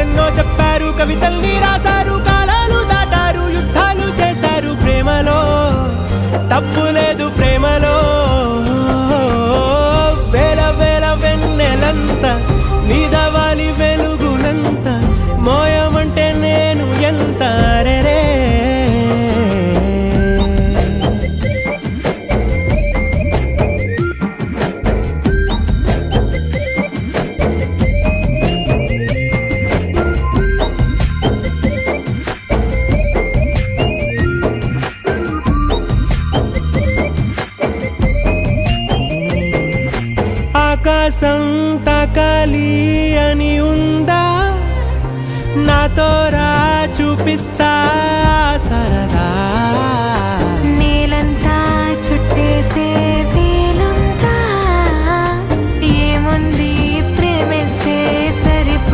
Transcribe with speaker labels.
Speaker 1: కథలెన్నో చెప్పారు, కవితల్ని రాశారు, కాలాలు దాటారు, యుద్ధాలు చేశారు. ప్రేమలో తప్పు లేదు, ప్రేమలో వేల వేల వెన్నెలంత నీదవాలి వెలుగునంత, మోయమంటే నేను ఎంత రే. ఆకాశం తాకాలి అని ఉందా, నాతో రా చూపిస్తా